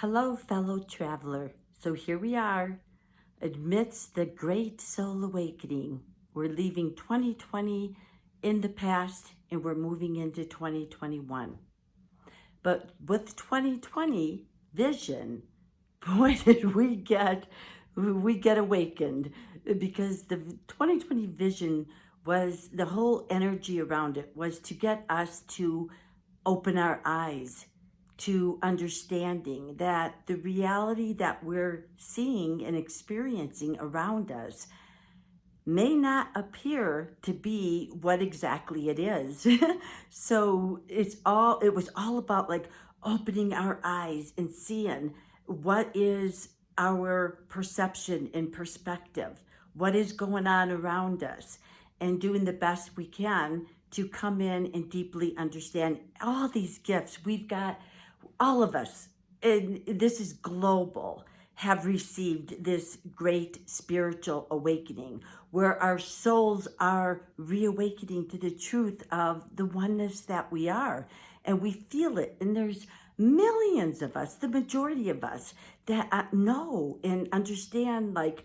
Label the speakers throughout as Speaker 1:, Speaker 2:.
Speaker 1: Hello, fellow traveler. So here we are, amidst the great soul awakening. We're leaving 2020 in the past and we're moving into 2021. But with 2020 vision, boy, did we get awakened, because the 2020 vision was, the whole energy around it was to get us to open our eyes to understanding that the reality that we're seeing and experiencing around us may not appear to be what exactly it is. So it was all about like opening our eyes and seeing what is our perception and perspective, what is going on around us, and doing the best we can to come in and deeply understand all these gifts we've got. All of us, and this is global, have received this great spiritual awakening where our souls are reawakening to the truth of the oneness that we are. And we feel it. And there's millions of us, the majority of us, that know and understand, like,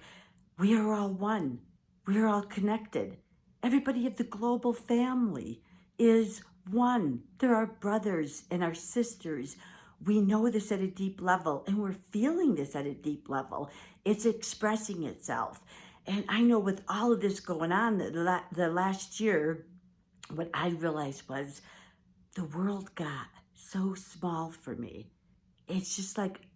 Speaker 1: we are all one. We are all connected. Everybody of the global family is one. They're our brothers and our sisters. We know this at a deep level, and we're feeling this at a deep level. It's expressing itself. And I know with all of this going on, the last year, what I realized was the world got so small for me. It's just like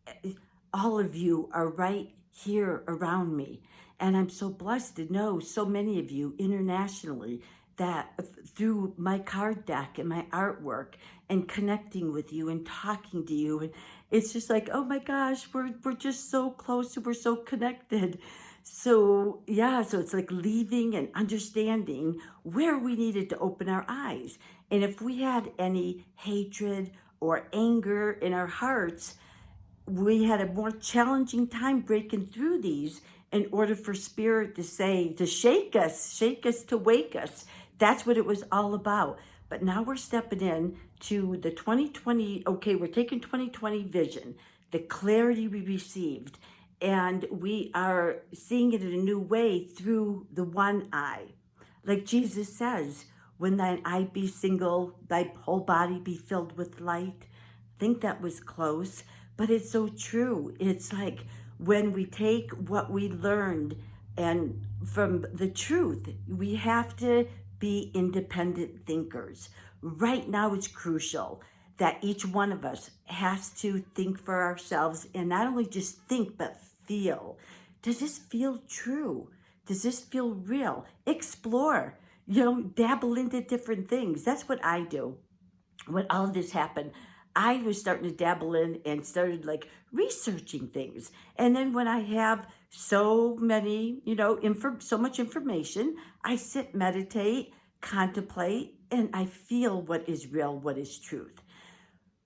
Speaker 1: all of you are right here around me. And I'm so blessed to know so many of you internationally, that through my card deck and my artwork and connecting with you and talking to you, and it's just like, oh my gosh, we're just so close and we're so connected. So yeah, so it's like leaving and understanding where we needed to open our eyes. And if we had any hatred or anger in our hearts, we had a more challenging time breaking through these, in order for spirit to say, to shake us, to wake us. That's what it was all about. But now we're stepping in to the 2020. Okay, we're taking 2020 vision, the clarity we received, and we are seeing it in a new way through the one eye. Like Jesus says, when thine eye be single, thy whole body be filled with light. I think that was close, but it's so true. It's like when we take what we learned and from the truth, we have to be independent thinkers. Right now, it's crucial that each one of us has to think for ourselves, and not only just think, but feel. Does this feel true? Does this feel real? Explore, dabble into different things. That's what I do. When all of this happened, I was starting to dabble in and started like researching things. And then when I have so many, so much information, I sit, meditate, contemplate, and I feel what is real, what is truth.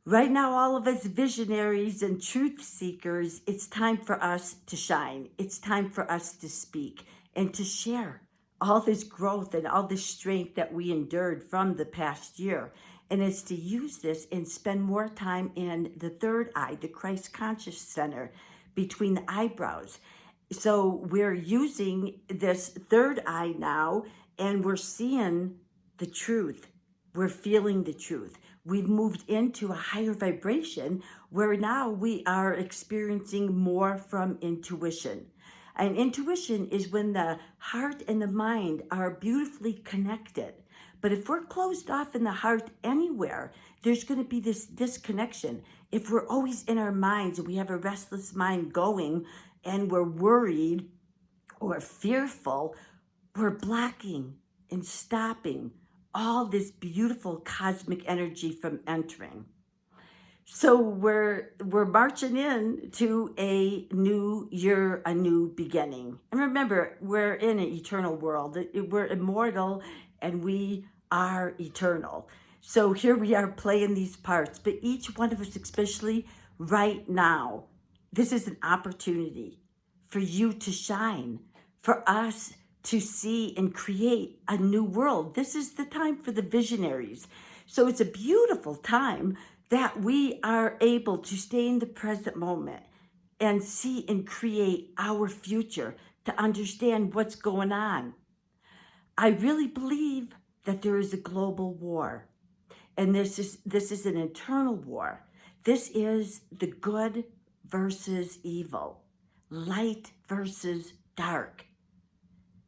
Speaker 1: Right now, all of us visionaries and truth seekers, it's time for us to shine. It's time for us to speak and to share all this growth and all this strength that we endured from the past year. And it's to use this and spend more time in the third eye, the Christ conscious center between the eyebrows. So we're using this third eye now, and we're seeing the truth. We're feeling the truth. We've moved into a higher vibration where now we are experiencing more from intuition. And intuition is when the heart and the mind are beautifully connected. But if we're closed off in the heart anywhere, there's going to be this disconnection. If we're always in our minds and we have a restless mind going and we're worried or fearful, we're blocking and stopping all this beautiful cosmic energy from entering. So we're marching in to a new year, a new beginning. And remember, we're in an eternal world. We're immortal and we are eternal. So here we are playing these parts, but each one of us, especially right now, this is an opportunity for you to shine, for us to see and create a new world. This is the time for the visionaries. So it's a beautiful time that we are able to stay in the present moment and see and create our future, to understand what's going on. I really believe that there is a global war, and this is an internal war. This is the good versus evil, light versus dark,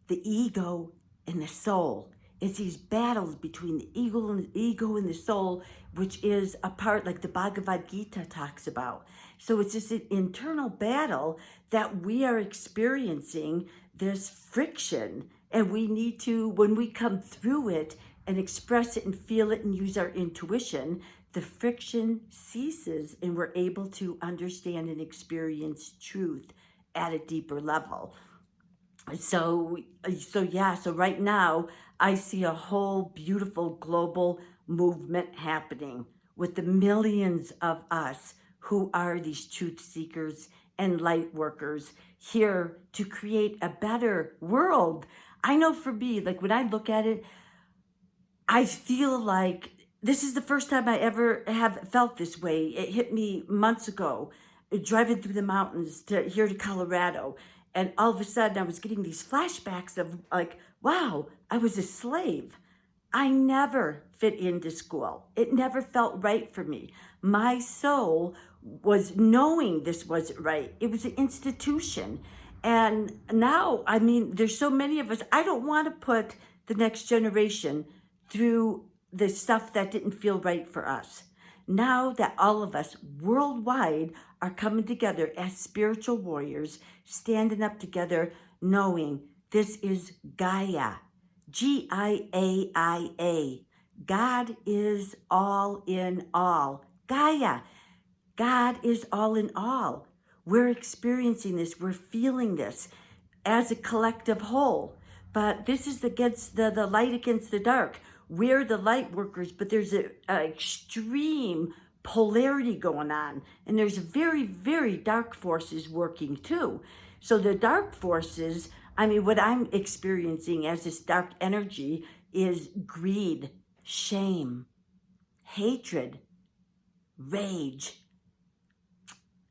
Speaker 1: the ego and the soul. It's these battles between the ego and the soul, which is a part like the Bhagavad Gita talks about. So it's this internal battle that we are experiencing, this friction, and we need to, when we come through it and express it and feel it and use our intuition, the friction ceases and we're able to understand and experience truth at a deeper level. So right now I see a whole beautiful global movement happening with the millions of us who are these truth seekers and light workers here to create a better world. I know for me, like when I look at it, I feel like this is the first time I ever have felt this way. It hit me months ago, driving through the mountains to here to Colorado. And all of a sudden I was getting these flashbacks of like, wow, I was a slave. I never fit into school. It never felt right for me. My soul was knowing this wasn't right. It was an institution. And now, I mean, there's so many of us. I don't want to put the next generation through the stuff that didn't feel right for us. Now that all of us worldwide are coming together as spiritual warriors, standing up together, knowing this is Gaia. Giaia. God is all in all. Gaia. God is all in all. We're experiencing this. We're feeling this as a collective whole. But this is against the light against the dark. We're the light workers, but there's an extreme polarity going on. And there's very, very dark forces working too. So the dark forces, I mean, what I'm experiencing as this dark energy is greed, shame, hatred, rage,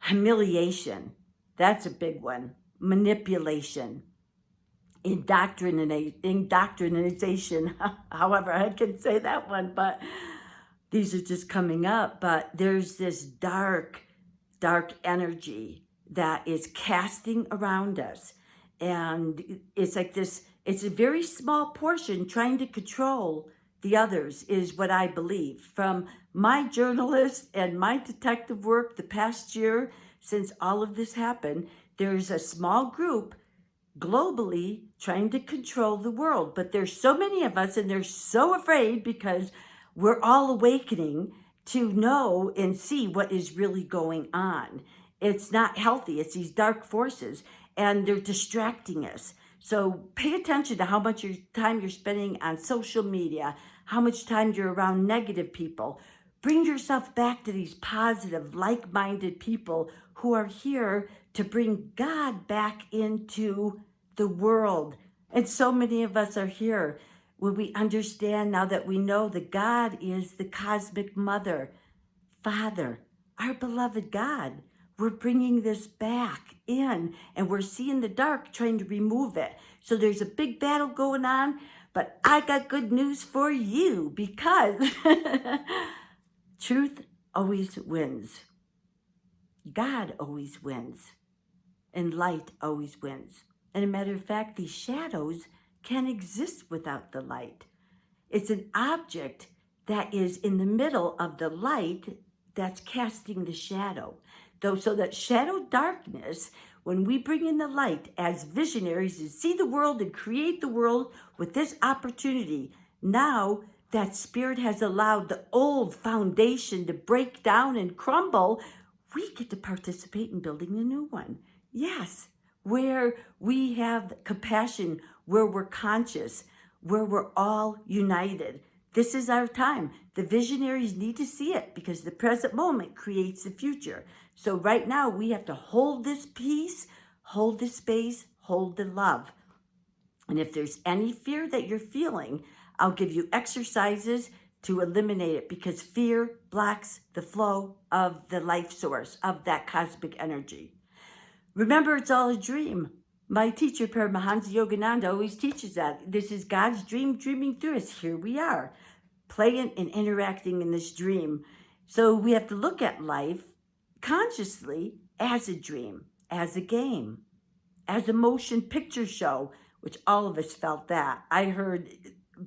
Speaker 1: humiliation. That's a big one. Manipulation, indoctrination. However, I can say that one, but these are just coming up. But there's this dark energy that is casting around us. And it's like this, it's a very small portion trying to control the others, is what I believe. From my journalist and my detective work the past year, since all of this happened, there's a small group globally trying to control the world. But there's so many of us, and they're so afraid because we're all awakening to know and see what is really going on. It's not healthy. It's these dark forces, and they're distracting us. So pay attention to how much time you're spending on social media, how much time you're around negative people. Bring yourself back to these positive, like-minded people who are here to bring God back into the world. And so many of us are here when we understand now that we know that God is the cosmic mother, Father, our beloved God. We're bringing this back in, and we're seeing the dark, trying to remove it. So there's a big battle going on, but I got good news for you, because truth always wins. God always wins, and light always wins. And a matter of fact, these shadows can't exist without the light. It's an object that is in the middle of the light that's casting the shadow. So that shadow darkness, when we bring in the light as visionaries and see the world and create the world with this opportunity, now that spirit has allowed the old foundation to break down and crumble, we get to participate in building a new one. Yes, where we have compassion, where we're conscious, where we're all united. This is our time. The visionaries need to see it, because the present moment creates the future. So right now we have to hold this peace, hold this space, hold the love. And if there's any fear that you're feeling, I'll give you exercises to eliminate it, because fear blocks the flow of the life source of that cosmic energy. Remember, it's all a dream. My teacher, Paramahansa Yogananda, always teaches that. This is God's dream dreaming through us. Here we are, playing and interacting in this dream. So we have to look at life consciously as a dream, as a game, as a motion picture show, which all of us felt that. I heard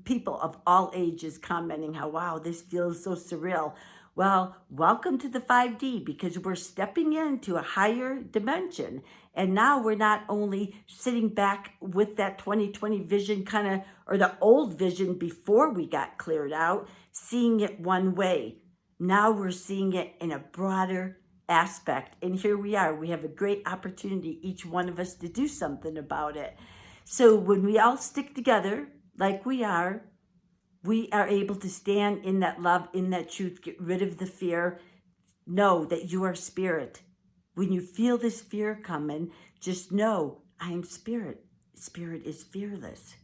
Speaker 1: people of all ages commenting how, wow, this feels so surreal. Well, welcome to the 5D, because we're stepping into a higher dimension. And now we're not only sitting back with that 2020 vision kind of, or the old vision before we got cleared out, seeing it one way. Now we're seeing it in a broader aspect. And here we are. We have a great opportunity, each one of us, to do something about it. So when we all stick together like we are able to stand in that love, in that truth, get rid of the fear. Know that you are spirit. When you feel this fear coming, just know, I am spirit. Spirit is fearless.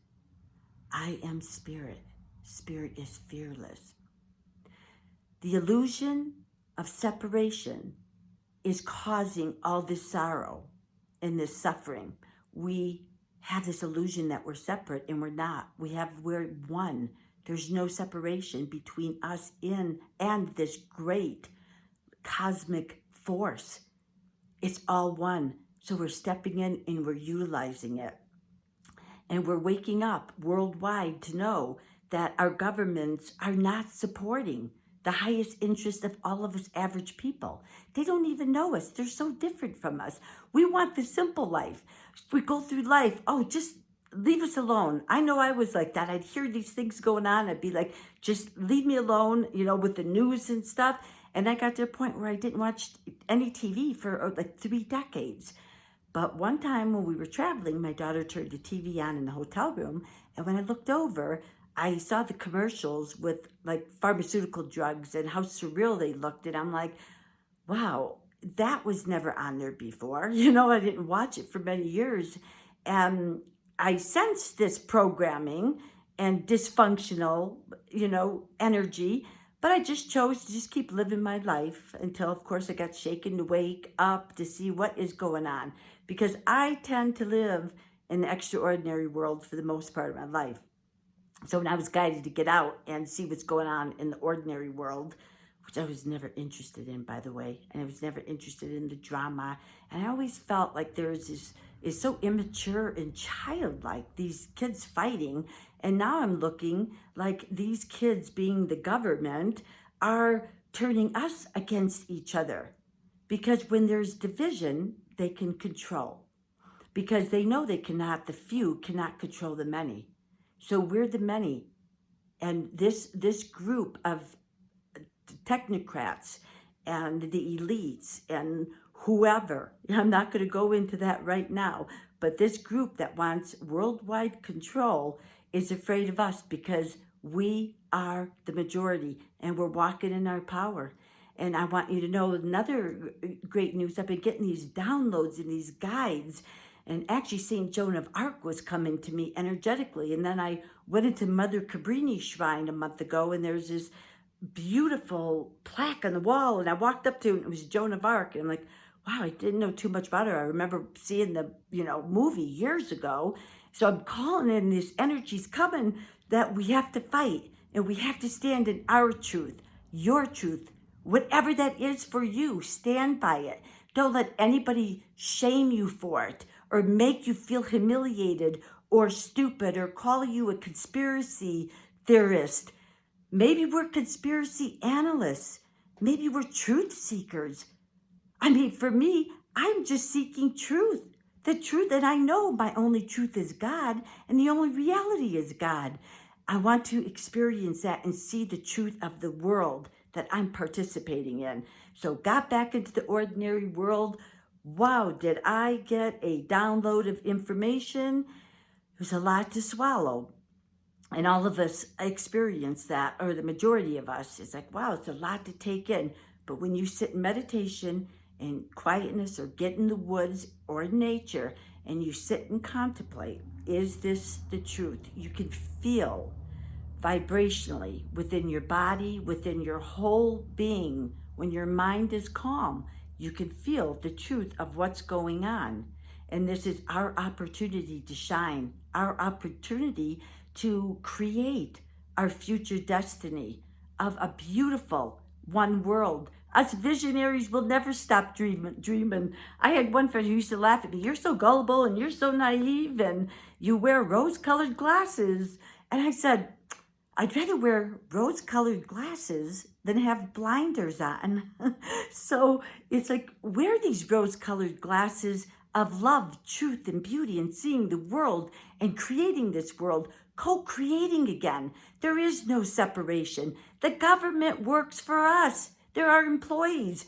Speaker 1: I am spirit. Spirit is fearless. The illusion of separation is causing all this sorrow and this suffering. We have this illusion that we're separate, and we're not. We're one. There's no separation between us and this great cosmic force. It's all one. So we're stepping in and we're utilizing it. And we're waking up worldwide to know that our governments are not supporting the highest interest of all of us average people. They don't even know us. They're so different from us. We want the simple life. We go through life, just leave us alone. I know I was like that. I'd hear these things going on. I'd be like, just leave me alone, with the news and stuff. And I got to a point where I didn't watch any TV for like 3 decades. But one time when we were traveling, my daughter turned the TV on in the hotel room. And when I looked over, I saw the commercials with like pharmaceutical drugs and how surreal they looked. And I'm like, wow, that was never on there before. I didn't watch it for many years. And I sensed this programming and dysfunctional, energy, but I just chose to just keep living my life until, of course, I got shaken to wake up to see what is going on, because I tend to live in the extraordinary world for the most part of my life. So when I was guided to get out and see what's going on in the ordinary world, which I was never interested in, by the way, and I was never interested in the drama, and I always felt like is so immature and childlike, these kids fighting. And now I'm looking like these kids, being the government, are turning us against each other. Because when there's division, they can control. Because they know the few cannot control the many. So we're the many. And this group of technocrats and the elites and whoever, I'm not going to go into that right now, but this group that wants worldwide control is afraid of us, because we are the majority and we're walking in our power. And I want you to know another great news. I've been getting these downloads and these guides, and actually St. Joan of Arc was coming to me energetically. And then I went into Mother Cabrini Shrine a month ago, and there's this beautiful plaque on the wall, and I walked up to it, and it was Joan of Arc, and I'm like, wow, I didn't know too much about her. I remember seeing the movie years ago. So I'm calling in, this energy's coming, that we have to fight, and we have to stand in our truth, your truth, whatever that is for you. Stand by it. Don't let anybody shame you for it, or make you feel humiliated or stupid, or call you a conspiracy theorist. Maybe we're conspiracy analysts. Maybe we're truth seekers. I mean, for me, I'm just seeking truth. The truth, and I know my only truth is God, and the only reality is God. I want to experience that and see the truth of the world that I'm participating in. So got back into the ordinary world. Wow, did I get a download of information? It was a lot to swallow. And all of us experience that, or the majority of us. It's like, wow, it's a lot to take in. But when you sit in meditation and quietness, or get in the woods or in nature, and you sit and contemplate, is this the truth? You can feel vibrationally within your body, within your whole being. When your mind is calm, you can feel the truth of what's going on. And this is our opportunity to shine, our opportunity to create our future destiny of a beautiful one world. Us visionaries will never stop dreaming. I had one friend who used to laugh at me. You're so gullible and you're so naive and you wear rose-colored glasses. And I said, I'd rather wear rose-colored glasses than have blinders on. So it's like, wear these rose-colored glasses of love, truth, and beauty, and seeing the world and creating this world, co-creating again. There is no separation. The government works for us. They're our employees.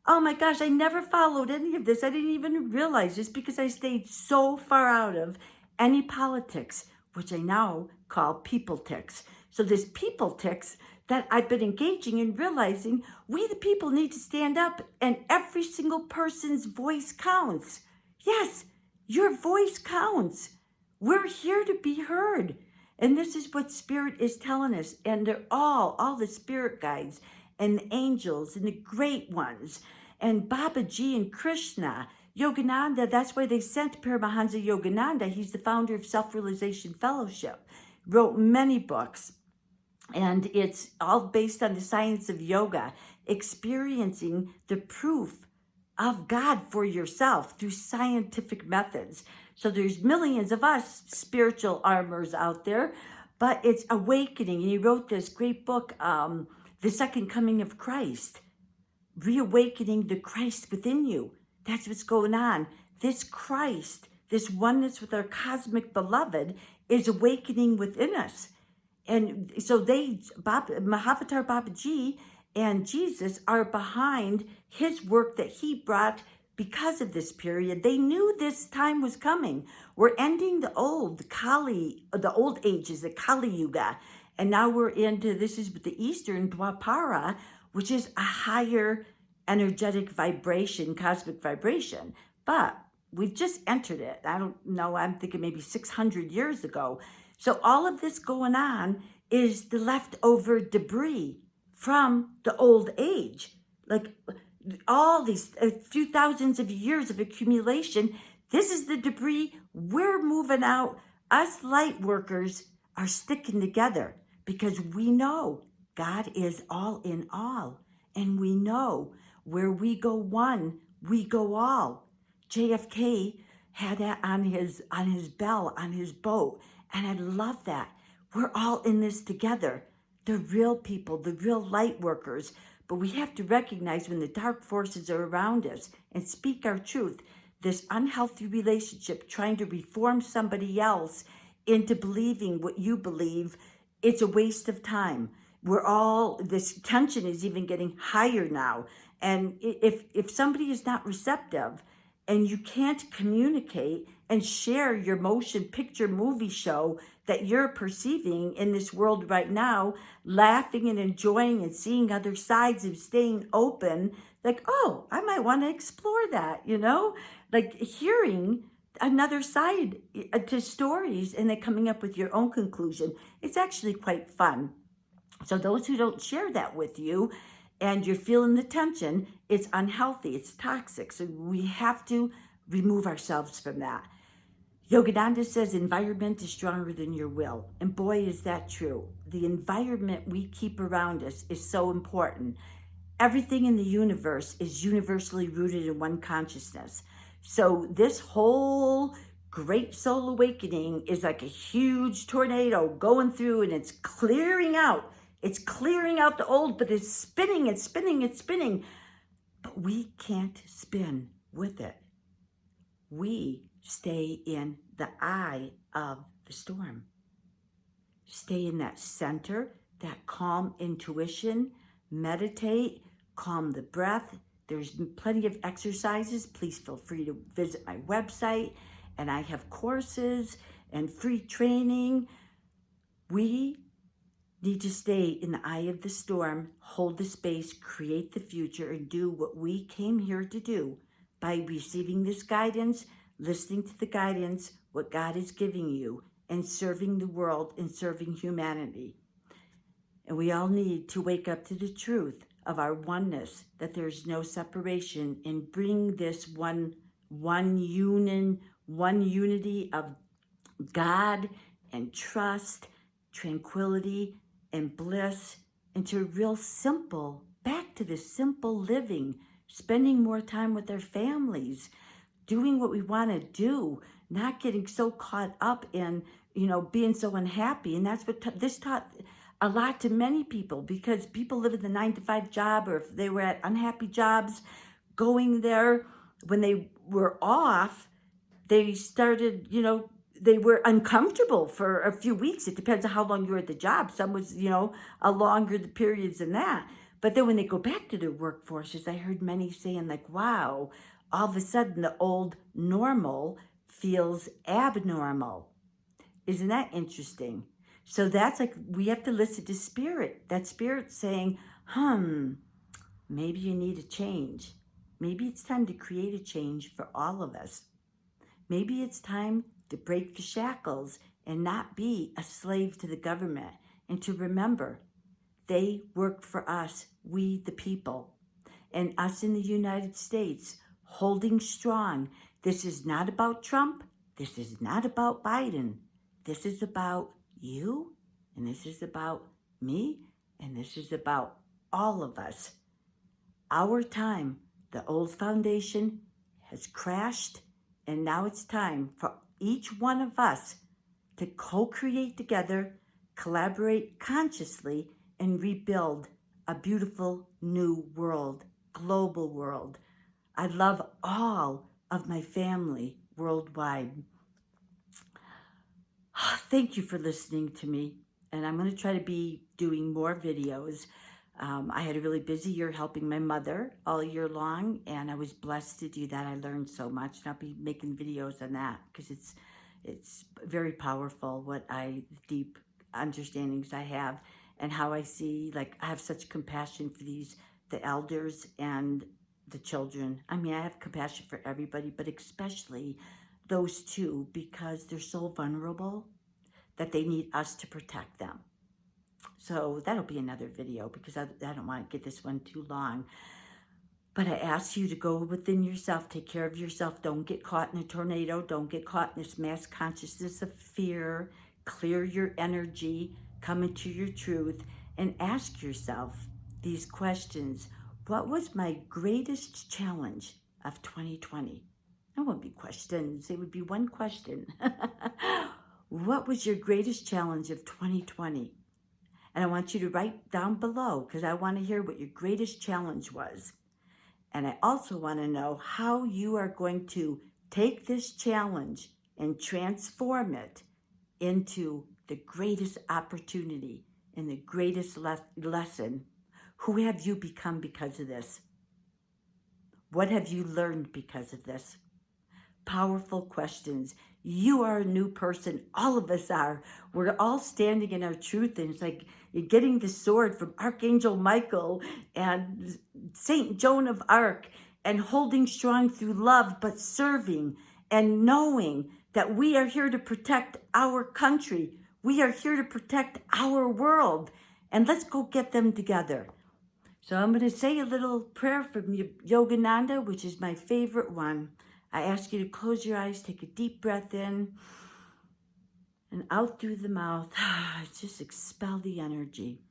Speaker 1: Oh my gosh, I never followed any of this. I didn't even realize this because I stayed so far out of any politics, which I now call people ticks. So this people ticks that I've been engaging in, realizing we the people need to stand up and every single person's voice counts. Yes, your voice counts. We're here to be heard. And this is what Spirit is telling us. And they're all the spirit guides and the angels and the great ones. And Babaji and Krishna, Yogananda, that's why they sent Paramahansa Yogananda. He's the founder of Self-Realization Fellowship. Wrote many books. And it's all based on the science of yoga, experiencing the proof of God for yourself through scientific methods. So there's millions of us spiritual armors out there, but it's awakening. And he wrote this great book, The Second Coming of Christ, Reawakening the Christ within you. That's what's going on. This Christ, this oneness with our cosmic beloved, is awakening within us. And so Mahavatar Babaji and Jesus are behind his work that he brought because of this period. They knew this time was coming. We're ending the old ages, the Kali Yuga. And now we're into, this is the Eastern Dwapara, which is a higher energetic vibration, cosmic vibration. But we've just entered it. I don't know, I'm thinking maybe 600 years ago. So all of this going on is the leftover debris from the old age. Like all these, a few thousands of years of accumulation, this is the debris we're moving out. Us light workers are sticking together because we know God is all in all. And we know where we go one, we go all. JFK had that on his bell, on his boat. And I love that. We're all in this together. The real people, the real light workers. But we have to recognize when the dark forces are around us and speak our truth. This unhealthy relationship, trying to reform somebody else into believing what you believe, it's a waste of time. This tension is even getting higher now. And if somebody is not receptive, and you can't communicate and share your motion picture movie show that you're perceiving in this world right now, laughing and enjoying and seeing other sides and staying open, like, oh, I might want to explore that, like hearing another side to stories and then coming up with your own conclusion. It's actually quite fun. So those who don't share that with you, and you're feeling the tension, it's unhealthy, it's toxic. So we have to remove ourselves from that. Yogananda says environment is stronger than your will. And boy, is that true. The environment we keep around us is so important. Everything in the universe is universally rooted in one consciousness. So this whole great soul awakening is like a huge tornado going through, and it's clearing out. It's clearing out the old, but it's spinning, it's spinning, it's spinning. But we can't spin with it. We stay in the eye of the storm. Stay in that center, that calm intuition, meditate, calm the breath. There's plenty of exercises. Please feel free to visit my website, and I have courses and free training. We need to stay in the eye of the storm, hold the space, create the future, and do what we came here to do by receiving this guidance, listening to the guidance, what God is giving you, and serving the world and serving humanity. And we all need to wake up to the truth of our oneness, that there's no separation, and bring this one unity of God and trust, tranquility and bliss into real simple, back to the simple living, spending more time with our families, doing what we want to do, not getting so caught up in, being so unhappy. And that's what this taught a lot to many people, because people live in the 9-to-5 job, or if they were at unhappy jobs, going there when they were off, they started, they were uncomfortable for a few weeks. It depends on how long you were at the job. Some was, a longer periods than that. But then when they go back to their workforces, I heard many saying like, wow, all of a sudden the old normal feels abnormal. Isn't that interesting? So that's like, we have to listen to spirit. That spirit saying, maybe you need a change. Maybe it's time to create a change for all of us. Maybe it's time to break the shackles and not be a slave to the government, and to remember they work for us, we the people, and us in the United States, holding strong. This is not about Trump. This is not about Biden. This is about you, and this is about me, and this is about all of us. Our time, the old foundation has crashed, and now it's time for each one of us to co-create together, collaborate consciously, and rebuild a beautiful new world, global world. I love all of my family worldwide. Thank you for listening to me, and I'm going to try to be doing more videos. I had a really busy year helping my mother all year long, and I was blessed to do that. I learned so much, and I'll be making videos on that because it's very powerful deep understandings I have, and how I see, like, I have such compassion for the elders and the children. I mean, I have compassion for everybody, but especially those two, because they're so vulnerable that they need us to protect them. So that'll be another video, because I don't want to get this one too long. But I ask you to go within yourself, take care of yourself. Don't get caught in a tornado. Don't get caught in this mass consciousness of fear. Clear your energy, come into your truth, and ask yourself these questions. What was my greatest challenge of 2020? It wouldn't be questions. It would be one question. What was your greatest challenge of 2020? And I want you to write down below, because I want to hear what your greatest challenge was. And I also want to know how you are going to take this challenge and transform it into the greatest opportunity and the greatest lesson. Who have you become because of this? What have you learned because of this? Powerful questions. You are a new person. All of us are. We're all standing in our truth, and it's like you're getting the sword from Archangel Michael and Saint Joan of Arc, and holding strong through love, but serving and knowing that we are here to protect our country. We are here to protect our world, and let's go get them together. So I'm going to say a little prayer from Yogananda, which is my favorite one. I ask you to close your eyes, take a deep breath in, and out through the mouth. Just expel the energy.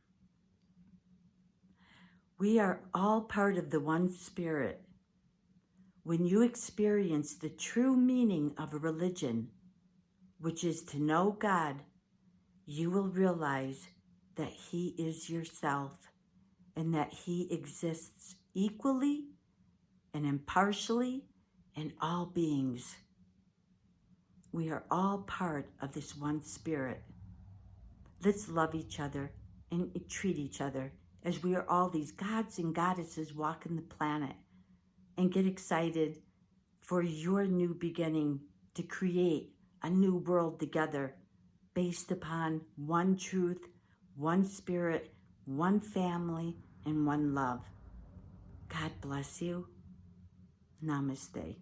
Speaker 1: We are all part of the one spirit. When you experience the true meaning of a religion, which is to know God, you will realize that He is yourself, and that He exists equally and impartially in all beings. We are all part of this one spirit. Let's love each other and treat each other as we are all these gods and goddesses walking the planet, and get excited for your new beginning to create a new world together based upon one truth, one spirit, one family, and one love. God bless you. Namaste.